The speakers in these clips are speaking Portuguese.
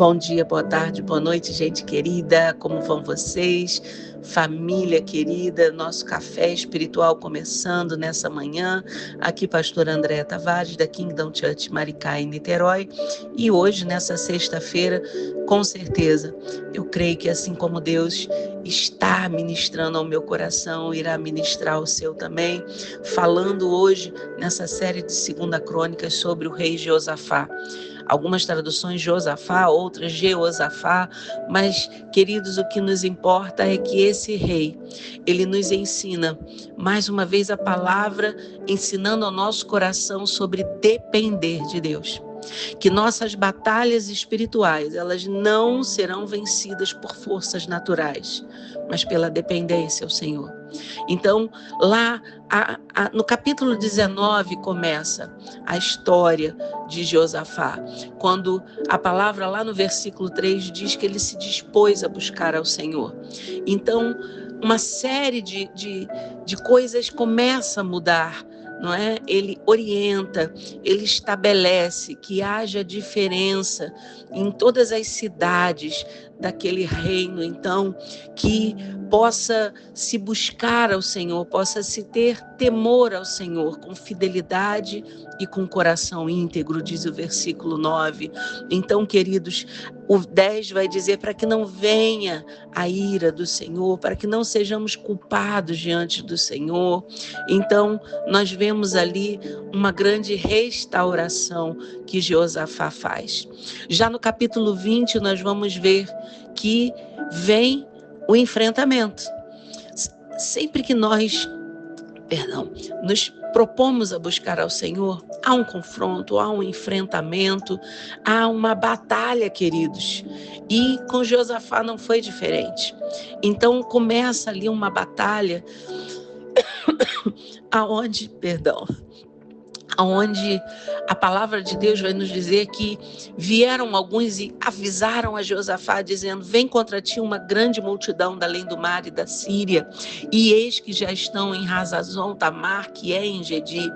Bom dia, boa tarde, boa noite, gente querida. Como vão vocês? Família querida, nosso café espiritual começando nessa manhã. Aqui, pastora Andréa Tavares, da Kingdom Church Maricá, em Niterói. E hoje, nessa sexta-feira, com certeza, eu creio que assim como Deus está ministrando ao meu coração, irá ministrar ao seu também, falando hoje nessa série de 2 Crônicas sobre o rei Josafá. Algumas traduções Josafá, outras Jeosafá, mas, queridos, o que nos importa é que esse rei, ele nos ensina, mais uma vez a palavra, ensinando ao nosso coração sobre depender de Deus. Que nossas batalhas espirituais, elas não serão vencidas por forças naturais, mas pela dependência ao Senhor. Então, lá no capítulo 19 começa a história de Josafá, quando a palavra lá no versículo 3 diz que ele se dispôs a buscar ao Senhor. Então, uma série de coisas começa a mudar, não é? Ele orienta, ele estabelece que haja diferença em todas as cidades daquele reino, então, que possa se buscar ao Senhor, possa se ter temor ao Senhor, com fidelidade e com coração íntegro, diz o versículo 9. Então, queridos, o 10 vai dizer para que não venha a ira do Senhor, para que não sejamos culpados diante do Senhor. Então, nós vemos ali uma grande restauração que Josafá faz. Já no capítulo 20, nós vamos ver que vem o enfrentamento. Sempre que nós, nos propomos a buscar ao Senhor, há um confronto, há um enfrentamento, há uma batalha, queridos. E com Josafá não foi diferente. Então começa ali uma batalha aonde a palavra de Deus vai nos dizer que vieram alguns e avisaram a Josafá, dizendo: vem contra ti uma grande multidão da além do mar e da Síria, e eis que já estão em Hazazon Tamar, que é em Gedi.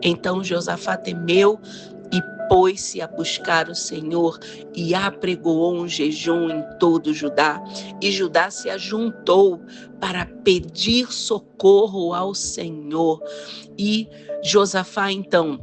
Então Josafá temeu e pôs-se a buscar o Senhor e apregoou um jejum em todo Judá. E Judá se ajuntou para pedir socorro ao Senhor. E Josafá, então,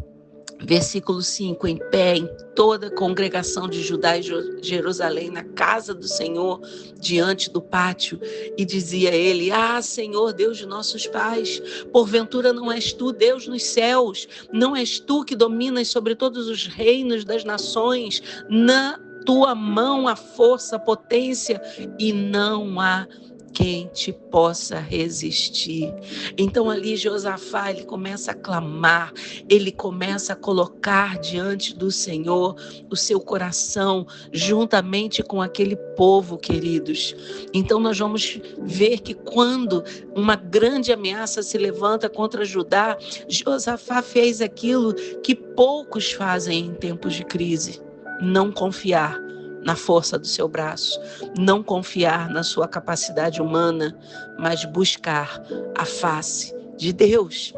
versículo 5, em pé, em toda a congregação de Judá e Jerusalém, na casa do Senhor, diante do pátio, e dizia ele: Senhor, Deus de nossos pais, porventura não és tu, Deus nos céus, não és tu que dominas sobre todos os reinos das nações, na tua mão a força, a potência, e não há quem te possa resistir. Então ali Josafá, ele começa a clamar, ele começa a colocar diante do Senhor o seu coração, juntamente com aquele povo, queridos. Então nós vamos ver que quando uma grande ameaça se levanta contra Judá, Josafá fez aquilo que poucos fazem em tempos de crise: não confiar na força do seu braço, não confiar na sua capacidade humana, mas buscar a face de Deus.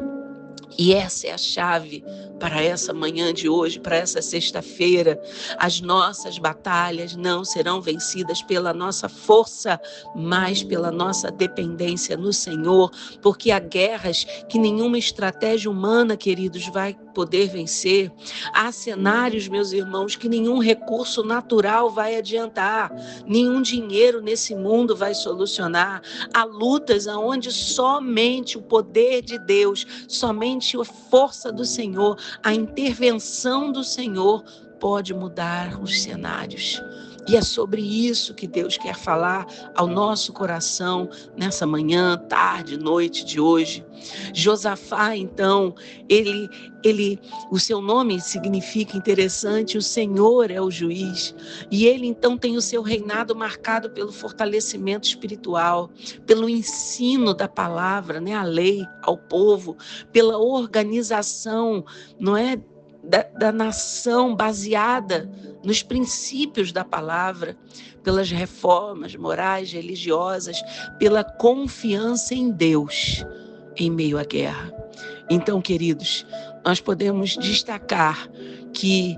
E essa é a chave para essa manhã de hoje, para essa sexta-feira. As nossas batalhas não serão vencidas pela nossa força, mas pela nossa dependência no Senhor, porque há guerras que nenhuma estratégia humana, queridos, vai poder vencer. Há cenários, meus irmãos, que nenhum recurso natural vai adiantar, nenhum dinheiro nesse mundo vai solucionar. Há lutas onde somente o poder de Deus, somente a força do Senhor, a intervenção do Senhor pode mudar os cenários. E é sobre isso que Deus quer falar ao nosso coração nessa manhã, tarde, noite de hoje. Josafá, então, o seu nome significa interessante: o Senhor é o juiz. E ele, então, tem o seu reinado marcado pelo fortalecimento espiritual, pelo ensino da palavra, a lei ao povo, pela organização, não é? Da nação baseada nos princípios da palavra, pelas reformas morais, religiosas, pela confiança em Deus em meio à guerra. Então, queridos, nós podemos destacar que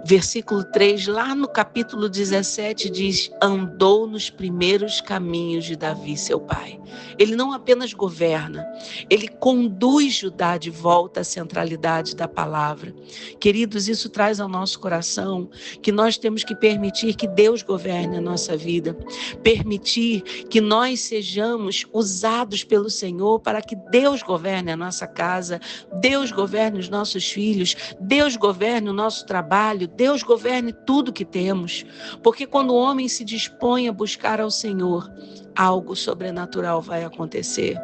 Versículo 3, lá no capítulo 17, diz: andou nos primeiros caminhos de Davi, seu pai. Ele não apenas governa, ele conduz Judá de volta à centralidade da palavra. Queridos, isso traz ao nosso coração que nós temos que permitir que Deus governe a nossa vida, permitir que nós sejamos usados pelo Senhor para que Deus governe a nossa casa, Deus governe os nossos filhos, Deus governe o nosso trabalho, Deus governe tudo que temos, porque quando o homem se dispõe a buscar ao Senhor, algo sobrenatural vai acontecer.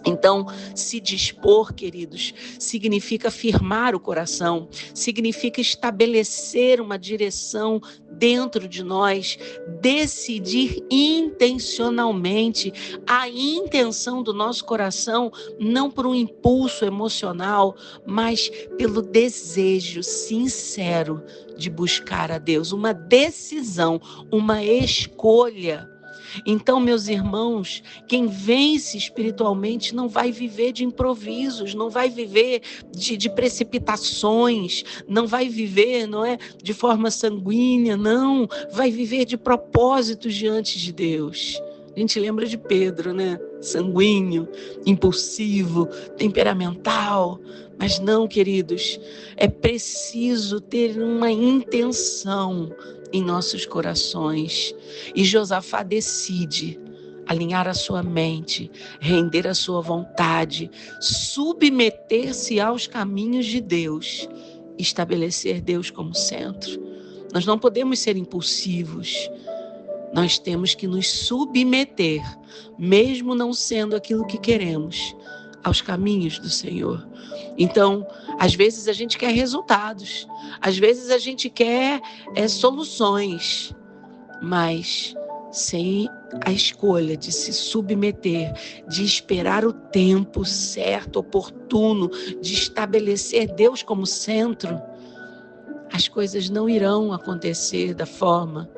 Então, se dispor, queridos, significa firmar o coração, significa estabelecer uma direção dentro de nós, decidir intencionalmente a intenção do nosso coração, não por um impulso emocional, mas pelo desejo sincero de buscar a Deus, uma decisão, uma escolha. Então, meus irmãos, quem vence espiritualmente não vai viver de improvisos, não vai viver de precipitações, não vai viver, de forma sanguínea, não, vai viver de propósitos diante de Deus. A gente lembra de Pedro, sanguíneo, impulsivo, temperamental. Mas não, queridos, é preciso ter uma intenção em nossos corações. E Josafá decide alinhar a sua mente, render a sua vontade, submeter-se aos caminhos de Deus, estabelecer Deus como centro. Nós não podemos ser impulsivos. Nós temos que nos submeter, mesmo não sendo aquilo que queremos, aos caminhos do Senhor. Então, às vezes a gente quer resultados, às vezes a gente quer soluções, mas sem a escolha de se submeter, de esperar o tempo certo, oportuno, de estabelecer Deus como centro, as coisas não irão acontecer da forma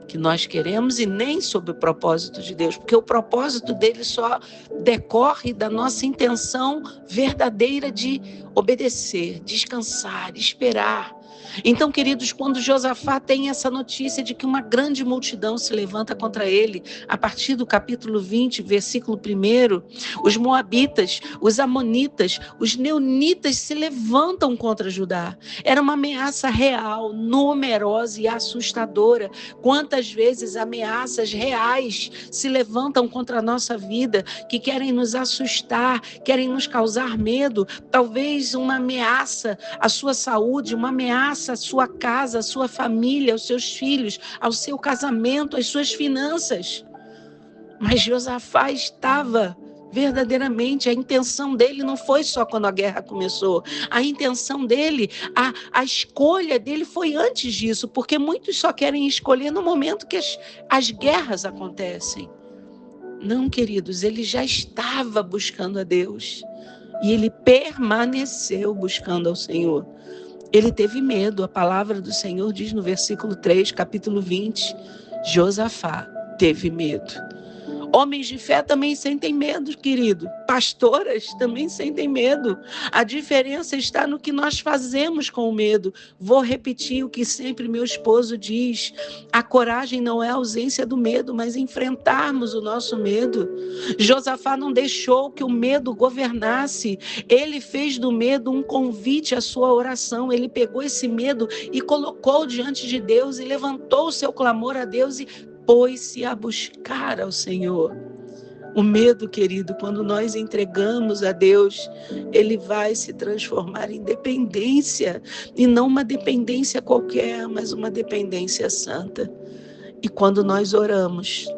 que nós queremos e nem sob o propósito de Deus, porque o propósito dele só decorre da nossa intenção verdadeira de obedecer, descansar, esperar. Então, queridos, quando Josafá tem essa notícia de que uma grande multidão se levanta contra ele, a partir do capítulo 20, versículo 1, os moabitas, os amonitas, os neonitas se levantam contra Judá. Era uma ameaça real, numerosa e assustadora. Quantas vezes ameaças reais se levantam contra a nossa vida, que querem nos assustar, querem nos causar medo, talvez uma ameaça à sua saúde, uma ameaça à sua casa, à sua família, aos seus filhos, ao seu casamento, às suas finanças. Mas Josafá estava verdadeiramente, a intenção dele não foi só quando a guerra começou, a intenção dele, a escolha dele foi antes disso, porque muitos só querem escolher no momento que as guerras acontecem. Não, queridos, ele já estava buscando a Deus e ele permaneceu buscando ao Senhor. Ele teve medo, a palavra do Senhor diz no versículo 3, capítulo 20, Josafá teve medo. Homens de fé também sentem medo, querido. Pastoras também sentem medo. A diferença está no que nós fazemos com o medo. Vou repetir o que sempre meu esposo diz. A coragem não é a ausência do medo, mas enfrentarmos o nosso medo. Josafá não deixou que o medo governasse. Ele fez do medo um convite à sua oração. Ele pegou esse medo e colocou diante de Deus e levantou o seu clamor a Deus e pôs-se a buscar ao Senhor. O medo, querido, quando nós entregamos a Deus, ele vai se transformar em dependência, e não uma dependência qualquer, mas uma dependência santa. E quando nós oramos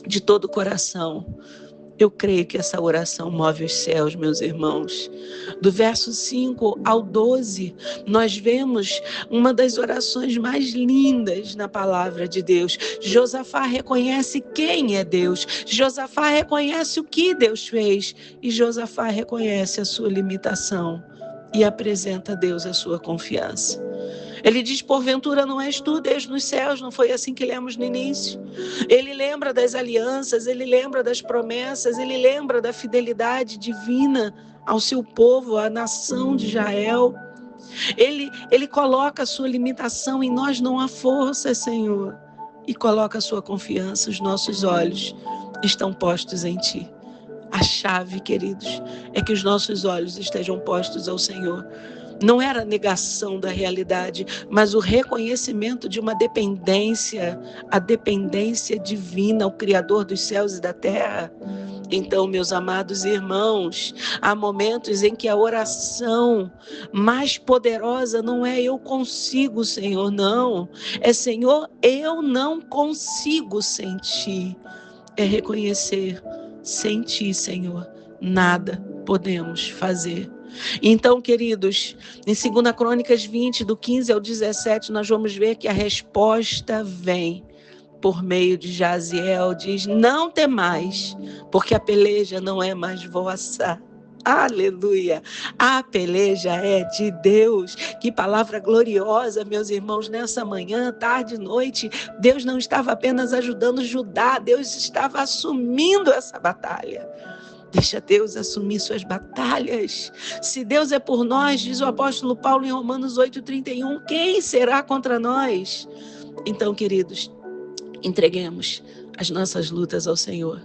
de todo o coração, eu creio que essa oração move os céus, meus irmãos. Do verso 5 ao 12, nós vemos uma das orações mais lindas na palavra de Deus. Josafá reconhece quem é Deus. Josafá reconhece o que Deus fez. E Josafá reconhece a sua limitação e apresenta a Deus a sua confiança. Ele diz, porventura não és tu, Deus nos céus, não foi assim que lemos no início? Ele lembra das alianças, ele lembra das promessas, ele lembra da fidelidade divina ao seu povo, à nação de Israel. Ele coloca a sua limitação em nós, não há força, Senhor. E coloca a sua confiança, os nossos olhos estão postos em Ti. A chave, queridos, é que os nossos olhos estejam postos ao Senhor. Não era a negação da realidade, mas o reconhecimento de uma dependência, a dependência divina, o Criador dos céus e da terra. Então, meus amados irmãos, há momentos em que a oração mais poderosa não é eu consigo, Senhor, não. É Senhor, eu não consigo sem Ti. É reconhecer, sem Ti, Senhor, nada podemos fazer. Então, queridos, em 2 Crônicas 20, do 15 ao 17, nós vamos ver que a resposta vem por meio de Jaziel, diz: não temais, porque a peleja não é mais vossa. Aleluia! A peleja é de Deus. Que palavra gloriosa, meus irmãos, nessa manhã, tarde e noite. Deus não estava apenas ajudando Judá, Deus estava assumindo essa batalha. Deixa Deus assumir suas batalhas. Se Deus é por nós, diz o apóstolo Paulo em Romanos 8:31, quem será contra nós? Então, queridos, entreguemos as nossas lutas ao Senhor.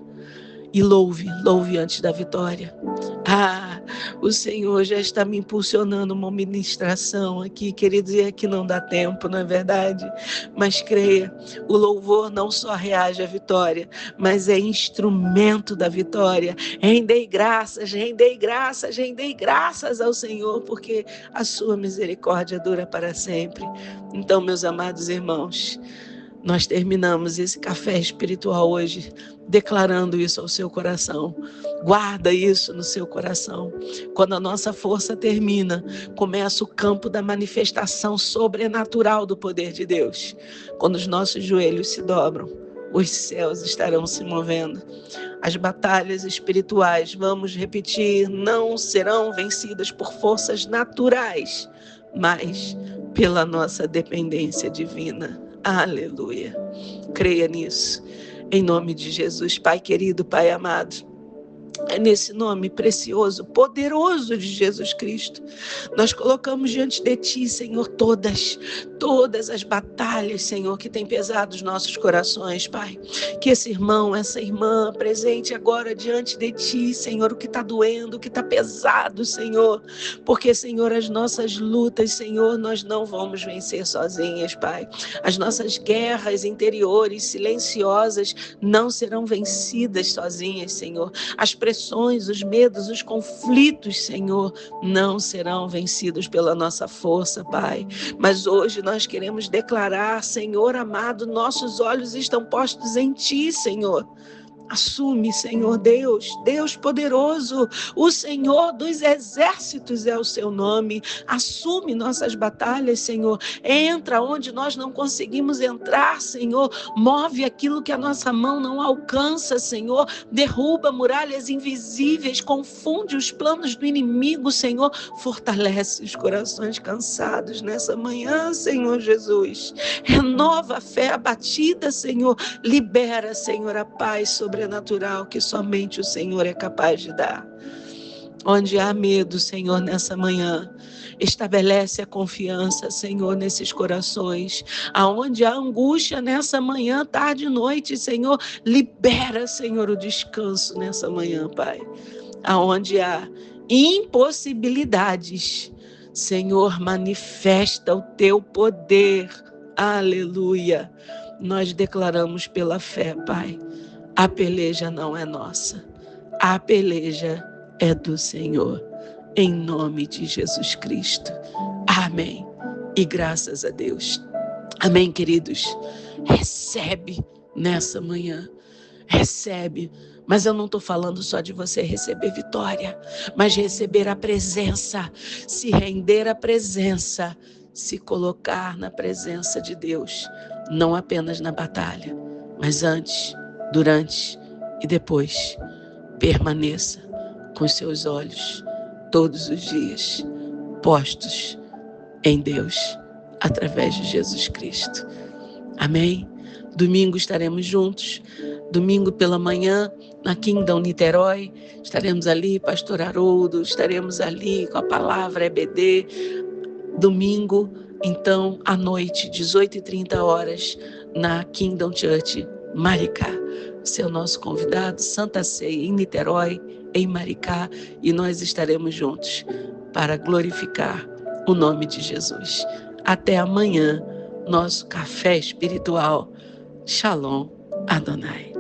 E louve antes da vitória. O Senhor já está me impulsionando uma ministração aqui, queridos, e aqui não dá tempo, não é verdade? Mas creia, o louvor não só reage à vitória, mas é instrumento da vitória. Rendei graças ao Senhor, porque a sua misericórdia dura para sempre. Então, meus amados irmãos, nós terminamos esse café espiritual hoje declarando isso ao seu coração. Guarda isso no seu coração. Quando a nossa força termina, começa o campo da manifestação sobrenatural do poder de Deus. Quando os nossos joelhos se dobram, os céus estarão se movendo. As batalhas espirituais, vamos repetir, não serão vencidas por forças naturais, mas pela nossa dependência divina. Aleluia. Creia nisso. Em nome de Jesus, Pai querido, Pai amado. É nesse nome precioso, poderoso de Jesus Cristo, nós colocamos diante de Ti, Senhor, todas as batalhas, Senhor, que tem pesado os nossos corações, Pai. Que esse irmão, essa irmã, presente agora diante de Ti, Senhor, o que está doendo, o que está pesado, Senhor. Porque, Senhor, as nossas lutas, Senhor, nós não vamos vencer sozinhas, Pai. As nossas guerras interiores, silenciosas, não serão vencidas sozinhas, Senhor. As pressões, os medos, os conflitos, Senhor, não serão vencidos pela nossa força, Pai. Mas hoje nós queremos declarar, Senhor amado, nossos olhos estão postos em Ti, Senhor. Assume, Senhor Deus poderoso, o Senhor dos exércitos é o seu nome. Assume nossas batalhas, Senhor. Entra onde nós não conseguimos entrar, Senhor. Move aquilo que a nossa mão não alcança, Senhor. Derruba muralhas invisíveis, confunde os planos do inimigo, Senhor. Fortalece os corações cansados nessa manhã, Senhor Jesus. Renova a fé abatida, Senhor. Libera, Senhor, a paz sobrenatural que somente o Senhor é capaz de dar. Onde há medo, Senhor, nessa manhã, estabelece a confiança, Senhor, nesses corações. Aonde há angústia nessa manhã, tarde e noite, Senhor, libera, Senhor, o descanso nessa manhã, Pai. Aonde há impossibilidades, Senhor, manifesta o Teu poder. Aleluia. Nós declaramos pela fé, Pai. A peleja não é nossa, a peleja é do Senhor, em nome de Jesus Cristo. Amém. E graças a Deus. Amém, queridos. Recebe nessa manhã, recebe. Mas eu não estou falando só de você receber vitória, mas receber a presença, se render à presença, se colocar na presença de Deus, não apenas na batalha, mas antes, durante e depois. Permaneça com os seus olhos todos os dias postos em Deus, através de Jesus Cristo. Amém? Domingo estaremos juntos. Domingo pela manhã, na Kingdom Niterói, estaremos ali, Pastor Haroldo, estaremos ali com a palavra EBD, Domingo, então, à noite, 18h30, na Kingdom Church Maricá. Você é o nosso convidado, Santa Ceia em Niterói, em Maricá, e nós estaremos juntos para glorificar o nome de Jesus. Até amanhã, nosso café espiritual. Shalom Adonai.